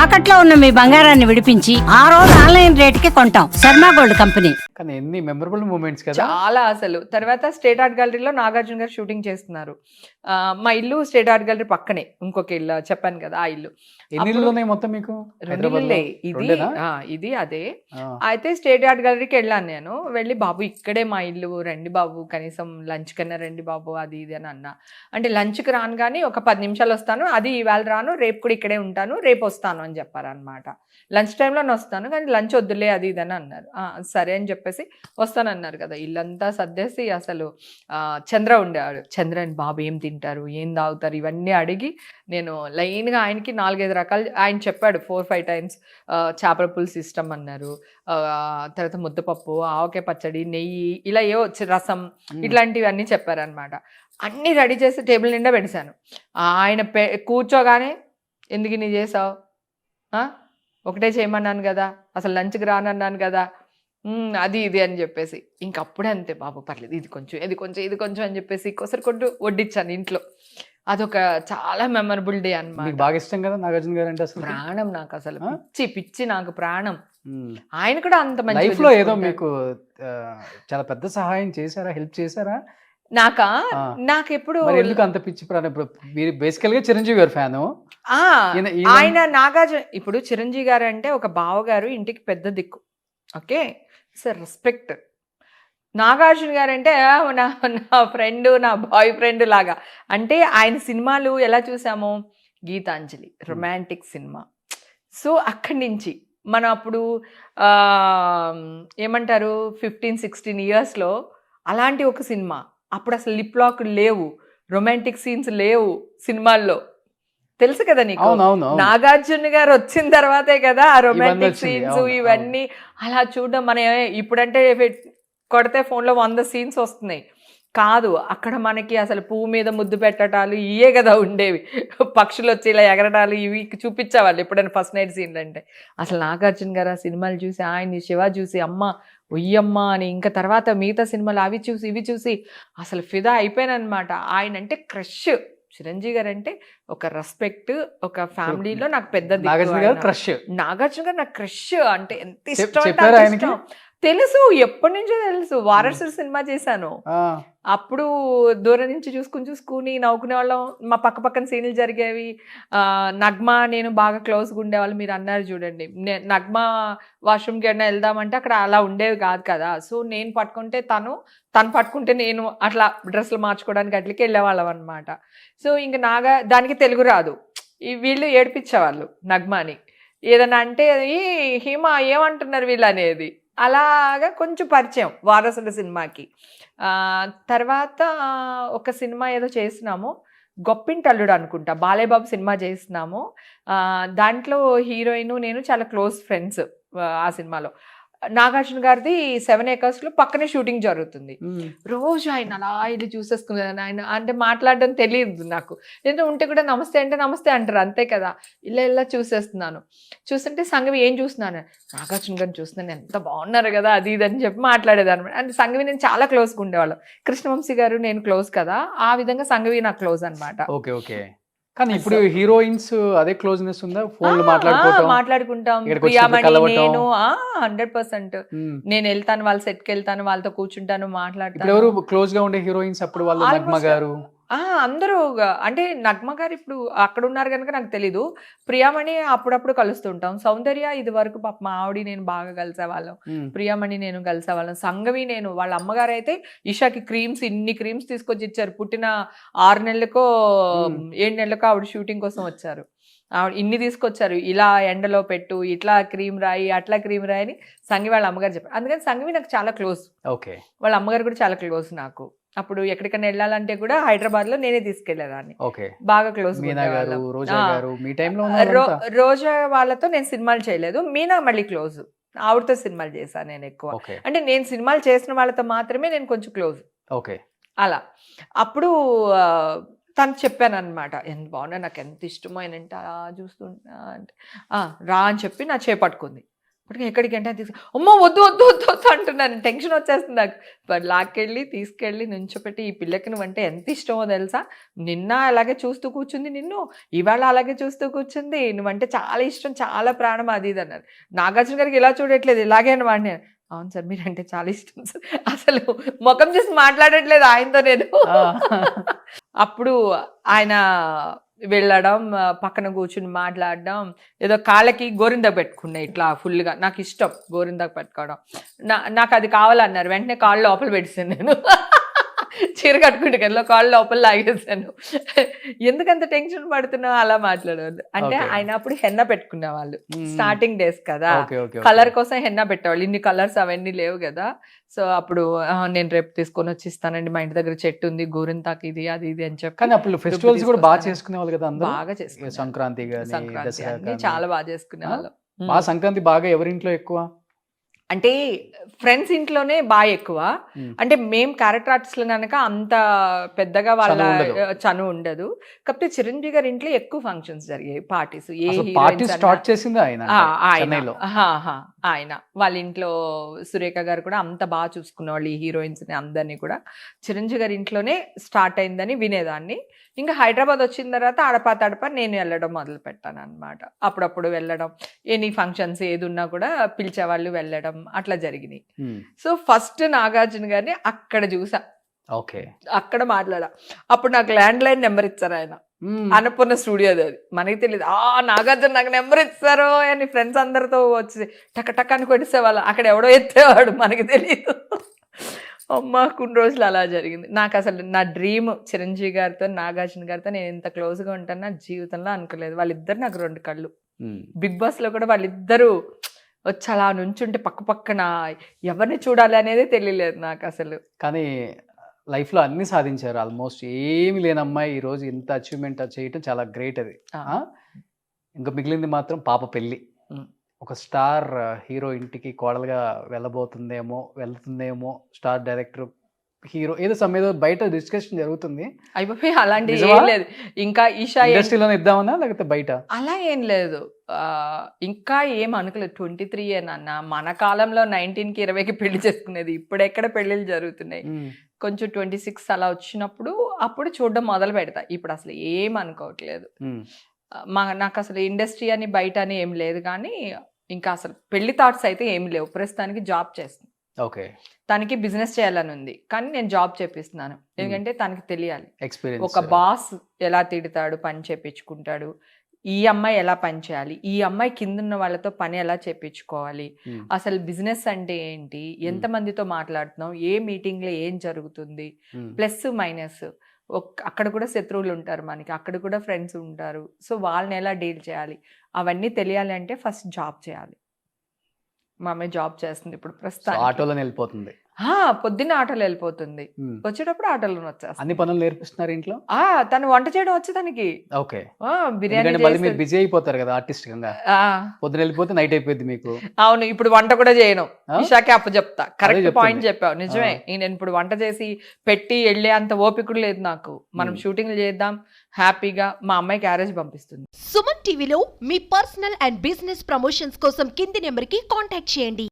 తాకట్లో ఉన్న మీ బంగారాన్ని విడిపించి ఆ రోజు ఆన్లైన్ రేటుకి కొంటాం. Sharma gold company. కానీ ఎన్ని మెమరబుల్ మూమెంట్స్ కదా. చాలా అసలు. తర్వాత స్టేట్ ఆర్ట్ గ్యాలరీలో నాగార్జున గారు షూటింగ్ చేస్తున్నారు. మా ఇల్లు స్టేట్ ఆర్ట్ గ్యాలరీ పక్కనే ఇంకొక ఇల్లు చెప్పాను కదా, ఆ ఇల్లు. ఎన్ని ఇళ్ళు ఉన్నాయి మొత్తం మీకు? రెండిల్లే, ఇది అదే. అయితే స్టేట్ ఆర్ట్ గ్యాలరీకి వెళ్ళాను నేను. వెళ్ళి బాబు ఇక్కడే మా ఇల్లు, రండి బాబు కనీసం లంచ్ కన్నా రండి బాబు అది ఇది అని అన్నా. అంటే లంచ్కి రాను కానీ ఒక 10 నిమిషాలు వస్తాను, అది ఇవాళ రాను, రేపు కూడా ఇక్కడే ఉంటాను, రేపు వస్తాను అని చెప్పారనమాట. లంచ్ టైంలోనే వస్తాను కానీ లంచ్ వద్దులే అది ఇది అని అన్నారు. సరే అని చెప్పేసి వస్తానన్నారు కదా. ఇల్లంతా సర్దేసి అసలు చంద్ర ఉండేవాడు. చంద్రని బాబు ఏం తింటారు, ఏం తాగుతారు, ఇవన్నీ అడిగి నేను లైన్గా ఆయనకి 4-5 రకాలు ఆయన చెప్పాడు 4-5 టైమ్స్. చేపల పులుసు ఇష్టం అన్నారు, తర్వాత ముద్దపప్పు, ఆవకాయ పచ్చడి, నెయ్యి, ఇలా ఏవో రసం, ఇట్లాంటివి అన్నీ చెప్పారనమాట. అన్నీ రెడీ చేసి టేబుల్ నిండా పెట్టేశాను. ఆయన కూర్చోగానే ఎందుకు నీ చేసావు, ఒకటే చేయమన్నాను కదా, అసలు లంచ్కి రానన్నాను కదా, అది ఇది అని చెప్పేసి. ఇంకప్పుడే అంతే బాబు పర్లేదు, ఇది కొంచెం ఇది కొంచెం ఇది కొంచెం అని చెప్పేసి కొసరు కొట్టు వడ్డించాను ఇంట్లో. అదొక చాలా మెమరబుల్ డే అన్నమాట. బాగా ఇష్టం కదా నాగార్జున గారు అంటే? అసలు ప్రాణం నాకు, అసలు పిచ్చి పిచ్చి నాకు ప్రాణం. ఆయన కూడా అంత మంచి లైఫ్ లో ఏదో మీకు చాలా పెద్ద సహాయం చేశారా, హెల్ప్ చేశారా? నాకెప్పుడు ఎందుకు అంత పిచ్చి ప్రాణం? ఇప్పుడు మీరు బేసికల్ గా చిరంజీవి గారు ఫ్యాను. ఆయన నాగార్జున, ఇప్పుడు చిరంజీవి గారు అంటే ఒక బావగారు, ఇంటికి పెద్ద దిక్కు. Okay sir, respect. నాగార్జున గారు అంటే నా ఫ్రెండ్, నా బాయ్ ఫ్రెండ్ లాగా. అంటే ఆయన సినిమాలు ఎలా చూసామో, గీతాంజలి రొమాంటిక్ సినిమా. సో అక్కడి నుంచి మనం అప్పుడు ఏమంటారు 15-16 ఇయర్స్లో అలాంటి ఒక సినిమా. అప్పుడు అసలు లిప్ లాక్ లేవు, రొమాంటిక్ సీన్స్ లేవు సినిమాల్లో, తెలుసు కదా నీకు. నాగార్జున గారు వచ్చిన తర్వాతే కదా ఆ రొమాంటిక్ సీన్స్ ఇవన్నీ అలా చూడడం. మన ఇప్పుడంటే కొడితే ఫోన్లో 100 సీన్స్ వస్తున్నాయి. కాదు, అక్కడ మనకి అసలు పువ్వు మీద ముద్దు పెట్టడాలు ఇవే కదా ఉండేవి. పక్షులు వచ్చి ఇలా ఎగరడాలు ఇవి చూపించేవాళ్ళు ఎప్పుడైనా ఫస్ట్ నైట్ సీన్లు అంటే. అసలు నాగార్జున గారు ఆ సినిమాలు చూసి, ఆయన్ని శివ చూసి అమ్మ ఒయ్యమ్మ అని, ఇంకా తర్వాత మిగతా సినిమాలు అవి చూసి ఇవి చూసి అసలు ఫిదా అయిపోయాను అనమాట. ఆయన అంటే క్రష్. చిరంజీవి గారు అంటే ఒక రెస్పెక్ట్, ఒక ఫ్యామిలీలో నాకు పెద్ద నాగార్జున గారు నాకు క్రష్. అంటే ఎంత ఇష్టం తెలుసు, ఎప్పటి నుంచో తెలుసు. వారసుడు సినిమా చేశాను, అప్పుడు దూరం నుంచి చూసుకుని నవ్వుకునే వాళ్ళం. మా పక్కన సీన్లు జరిగేవి. నగ్మా నేను బాగా క్లోజ్గా ఉండేవాళ్ళు. మీరు అన్నారు చూడండి, నగ్మా వాష్రూమ్కి ఏమైనా వెళ్దామంటే అక్కడ అలా ఉండేవి కాదు కదా. సో నేను పట్టుకుంటే తను పట్టుకుంటే నేను, అట్లా డ్రెస్సులు మార్చుకోవడానికి అట్లకి వెళ్ళేవాళ్ళం అనమాట. సో ఇంకా దానికి తెలుగు రాదు, వీళ్ళు ఏడిపించేవాళ్ళు నగ్మాని. ఏదన్నా అంటే ఈ హిమా ఏమంటున్నారు వీళ్ళు అనేది. అలాగా కొంచెం పరిచయం వారసుడు సినిమాకి. తర్వాత ఒక సినిమా ఏదో చేసినాము, గొప్పింటల్లుడు అనుకుంటా, బాలేబాబు సినిమా చేసినాము. దాంట్లో హీరోయిన్ నేను చాలా క్లోజ్ ఫ్రెండ్స్. ఆ సినిమాలో నాగార్జున గారిది 7 acres పక్కనే షూటింగ్ జరుగుతుంది. రోజు ఆయన అలా ఇది చూసేసుకున్నాను. ఆయన అంటే మాట్లాడడం తెలియదు నాకు, ఎందుకంటే ఉంటే కూడా నమస్తే అంటే నమస్తే అంటారు అంతే కదా. ఇలా చూసేస్తున్నాను. చూస్తుంటే సంగవి ఏం చూస్తున్నాను, నాగార్జున గారిని చూస్తున్నాను, ఎంత బాగున్నారు కదా అది ఇది అని చెప్పి మాట్లాడేది అనమాట. అంటే సంగవి నేను చాలా క్లోజ్గా ఉండేవాళ్ళం. కృష్ణవంశీ గారు నేను క్లోజ్ కదా, ఆ విధంగా సంగవి నాకు క్లోజ్ అనమాట. Okay okay. కానీ ఇప్పుడు హీరోయిన్స్ అదే క్లోజ్నెస్ ఉందా? ఫోన్లు మాట్లాడుకుంటాం. ప్రియామణి నేను 100%. నేను వెళ్తాను వాళ్ళ సెట్కి, వెళ్తాను వాళ్ళతో కూర్చుంటాను, మాట్లాడతాను. ఎవరు క్లోజ్ గా ఉండే హీరోయిన్స్ అప్పుడు? వాళ్ళు నగ్మ గారు అందరూ. అంటే నగ్మ గారు ఇప్పుడు అక్కడ ఉన్నారు కనుక నాకు తెలీదు. ప్రియామణి అప్పుడప్పుడు కలుస్తుంటాం. సౌందర్య ఇది వరకు పాప మా ఆవిడ నేను బాగా కలిసేవాళ్ళం. ప్రియామణి నేను కలిసేవాళ్ళం. సంగవి నేను, వాళ్ళ అమ్మగారు అయితే ఇషాకి ఇన్ని క్రీమ్స్ తీసుకొచ్చి ఇచ్చారు. పుట్టిన 6 నెలలకో 7 నెలలకో ఆవిడ షూటింగ్ కోసం వచ్చారు. ఆవిడ ఇన్ని తీసుకొచ్చారు, ఇలా ఎండలో పెట్టు, ఇట్లా క్రీమ్ రాయి, అట్లా క్రీమ్ రాయి అని సంగవి వాళ్ళ అమ్మగారు చెప్పారు. అందుకని సంగవి నాకు చాలా క్లోజ్. ఓకే. వాళ్ళ అమ్మగారు కూడా చాలా క్లోజ్ నాకు. అప్పుడు ఎక్కడికైనా వెళ్ళాలంటే కూడా హైదరాబాద్ లో నేనే తీసుకెళ్లేదాన్ని. బాగా క్లోజ్. రోజా వాళ్ళతో నేను సినిమాలు చేయలేదు. మీనా మళ్ళీ క్లోజ్, ఆవిడతో సినిమాలు చేశాను నేను ఎక్కువ. అంటే నేను సినిమాలు చేసిన వాళ్ళతో మాత్రమే నేను కొంచెం క్లోజ్. అలా అప్పుడు తను చెప్పాను అనమాట, ఎంత బాగున్నా, నాకు ఎంత ఇష్టమో ఆయన అంటే అలా చూస్తుంటా అంటే రా అని చెప్పి నా చేపట్టుకుంది. అప్పటికి ఎక్కడికి అంటే అమ్మో వద్దు వద్దు వద్దు వద్దు అంటున్నాను, టెన్షన్ వచ్చేస్తుంది నాకు. బట్ లాక్కెళ్ళి తీసుకెళ్ళి నుంచోపెట్టి, ఈ పిల్లకి నువ్వంటే ఎంత ఇష్టమో తెలుసా, నిన్న అలాగే చూస్తూ కూర్చుంది నిన్ను, ఇవాళ అలాగే చూస్తూ కూర్చుంది, నువ్వంటే చాలా ఇష్టం, చాలా ప్రాణం, అది ఇది అన్నారు. నాగార్జున గారికి ఇలా చూడట్లేదు, ఇలాగే అని వాడిని. అవును సార్ మీరంటే చాలా ఇష్టం సార్, అసలు ముఖం చూసి మాట్లాడట్లేదు ఆయనతో నేను. అప్పుడు ఆయన వెళ్ళడం, పక్కన కూర్చుని మాట్లాడడం, ఏదో కాళ్ళకి గోరిందాకు పెట్టుకున్నాయి ఇట్లా ఫుల్గా, నాకు ఇష్టం గోరిందాకు పెట్టుకోవడం. నాకు అది కావాలన్నారు, వెంటనే కాళ్ళు లోపల పెట్టేసాను నేను. చీర కట్టుకుంటే కదా కాళ్ళు లోపల లాగేసాను. ఎందుకంత టెన్షన్ పడుతున్నావు అలా మాట్లాడేవాళ్ళు. అంటే ఆయన అప్పుడు హెన్న పెట్టుకునే వాళ్ళు, స్టార్టింగ్ డేస్ కదా, కలర్ కోసం హెన్న పెట్టేవాళ్ళు, ఇన్ని కలర్స్ అవన్నీ లేవు కదా. సో అప్పుడు నేను రేపు తీసుకొని వచ్చి ఇస్తానండి, మా ఇంటి దగ్గర చెట్టు ఉంది, గోరింతాకు ఇది అది ఇది అని చెప్పి. కానీ అప్పుడు ఫెస్టివల్స్ కూడా బాగా చేసుకునే వాళ్ళు కదా, బాగా చేసుకునే, సంక్రాంతి అన్ని చాలా బాగా చేసుకునే వాళ్ళు. బాగా సంక్రాంతి బాగా ఎవరింట్లో ఎక్కువ అంటే ఫ్రెండ్స్ ఇంట్లోనే బాగా ఎక్కువ. అంటే మేము క్యారెక్టర్ ఆర్టిస్టులు కనుక అంత పెద్దగా వాళ్ళ చనువు ఉండదు. కాకపోతే చిరంజీవి గారి ఇంట్లో ఎక్కువ ఫంక్షన్స్ జరిగాయి, పార్టీస్. స్టార్ట్ చేసింది ఆయన వాళ్ళ ఇంట్లో సురేఖ గారు కూడా అంత బాగా చూసుకునేవాళ్ళు ఈ హీరోయిన్స్ ని అందరినీ కూడా. చిరంజీవి గారి ఇంట్లోనే స్టార్ట్ అయిందని వినేదాన్ని. ఇంకా హైదరాబాద్ వచ్చిన తర్వాత అడపా తడప నేను వెళ్ళడం మొదలు పెట్టాను అనమాట. అప్పుడప్పుడు వెళ్ళడం, ఎనీ ఫంక్షన్స్ ఏది ఉన్నా కూడా పిలిచేవాళ్ళు వెళ్ళడం, అట్లా జరిగినాయి. సో ఫస్ట్ నాగార్జున గారిని అక్కడ చూసా, అక్కడ మాట్లాడా. అప్పుడు నాకు ల్యాండ్ లైన్ నెంబర్ ఇచ్చారు ఆయన, అన్నపూర్ణ స్టూడియోది. అది మనకి తెలియదు, నాగార్జున నాకు నెంబర్ ఇస్తారు అని ఫ్రెండ్స్ అందరితో వచ్చి టక్క టక్క అని కొట్టేసేవాళ్ళు. అక్కడ ఎవడో ఎత్తేవాడు, మనకి తెలియదు. అమ్మ కొన్ని రోజులు అలా జరిగింది. నాకు అసలు నా డ్రీమ్ చిరంజీవి గారితో నాగార్జున గారితో నేను ఇంత క్లోజ్గా ఉంటాను నా జీవితంలో అనుకోలేదు. వాళ్ళిద్దరు నాకు రెండు కళ్ళు. బిగ్ బాస్ లో కూడా వాళ్ళిద్దరూ వచ్చి అలా నుంచుంటే పక్క పక్కన ఎవరిని చూడాలి అనేది తెలియలేదు నాకు అసలు. కానీ లైఫ్ లో అన్ని సాధించారు, ఆల్మోస్ట్ ఏమి లేని అమ్మాయి ఈ రోజు ఇంత అచీవ్మెంట్ చేయటం చాలా గ్రేట్. అది ఇంకా మిగిలింది మాత్రం పాప పెళ్ళి. ఒక స్టార్ హీరో ఇంటికి కోడలుగా వెళ్తుందేమో స్టార్ డైరెక్టర్ హీరో ఏదో సమేదో బయట డిస్కషన్ జరుగుతుంది. అయిపోయి అలాంటి ఏం లేదు. ఇంకా ఈషా ఇండస్ట్రీలోనే ఇద్దామన్నా లేకపోతే బయట అలా ఏం లేదు. ఇంకా ఏం అనుకోలేదు. 23 అన్న మన కాలంలో 19కి 20కి పెళ్లి చేసుకునేది, ఇప్పుడు ఎక్కడ పెళ్లిళ్ళు జరుగుతున్నాయి. కొంచెం 26 అలా వచ్చినప్పుడు అప్పుడు చూడడం మొదలు పెడతా. ఇప్పుడు అసలు ఏం అనుకోవట్లేదు. నాకు అసలు ఇండస్ట్రీ అని బయట అని ఏం లేదు. కానీ ఇంకా అసలు పెళ్లి థాట్స్ అయితే ఏం లేవు. ప్రస్తుతానికి జాబ్ చేస్తుంది. తనకి బిజినెస్ చేయాలని ఉంది, కానీ నేను జాబ్ చేపిస్తున్నాను. ఎందుకంటే తనకి తెలియాలి ఒక బాస్ ఎలా తిడతాడు, పని చేపించుకుంటాడు, ఈ అమ్మాయి ఎలా పని చేయాలి, ఈ అమ్మాయి కిందున్న వాళ్ళతో పని ఎలా చేపించుకోవాలి, అసలు బిజినెస్ అంటే ఏంటి, ఎంతమందితో మాట్లాడుతున్నాం, ఏ మీటింగ్ లో ఏం జరుగుతుంది, ప్లస్ మైనస్. అక్కడ కూడా శత్రువులు ఉంటారు మనకి, అక్కడ కూడా ఫ్రెండ్స్ ఉంటారు. సో వాళ్ళని ఎలా డీల్ చేయాలి అవన్నీ తెలియాలి అంటే ఫస్ట్ జాబ్ చేయాలి. మా అమ్మాయి జాబ్ చేస్తుంది ఇప్పుడు ప్రస్తుతం. ఆటోలో వెళ్ళిపోతుంది, పొద్దున్న ఆటోలో వెళ్ళిపోతుంది, వచ్చేటప్పుడు ఆటోలో వచ్చేస్తుంది. అన్ని పనులు నేర్పిస్తున్నారు ఇంట్లో. తను వంట చేయడం వచ్చి తనకి. బిర్యానీ బిజీ అయిపోతారు కదా ఆర్టిస్ట్ గా, పొద్దున వెళ్ళిపోతే నైట్ అయిపోయింది మీకు. అవును, ఇప్పుడు వంట కూడా చేయను, ఇషాకే అప్పు చెప్తా. కరెక్ట్ పాయింట్ చెప్పావు, నిజమే. నేను ఇప్పుడు వంట చేసి పెట్టి వెళ్ళే అంత ఓపిక లేదు నాకు. మనం షూటింగ్లు చేద్దాం హ్యాపీగా, మా అమ్మాయి క్యారేజ్ పంపిస్తుంది. సుమన్ టీవీలో మీ పర్సనల్ అండ్ బిజినెస్ ప్రమోషన్స్ కోసం కింది నెంబర్ కి కాంటాక్ట్ చేయండి.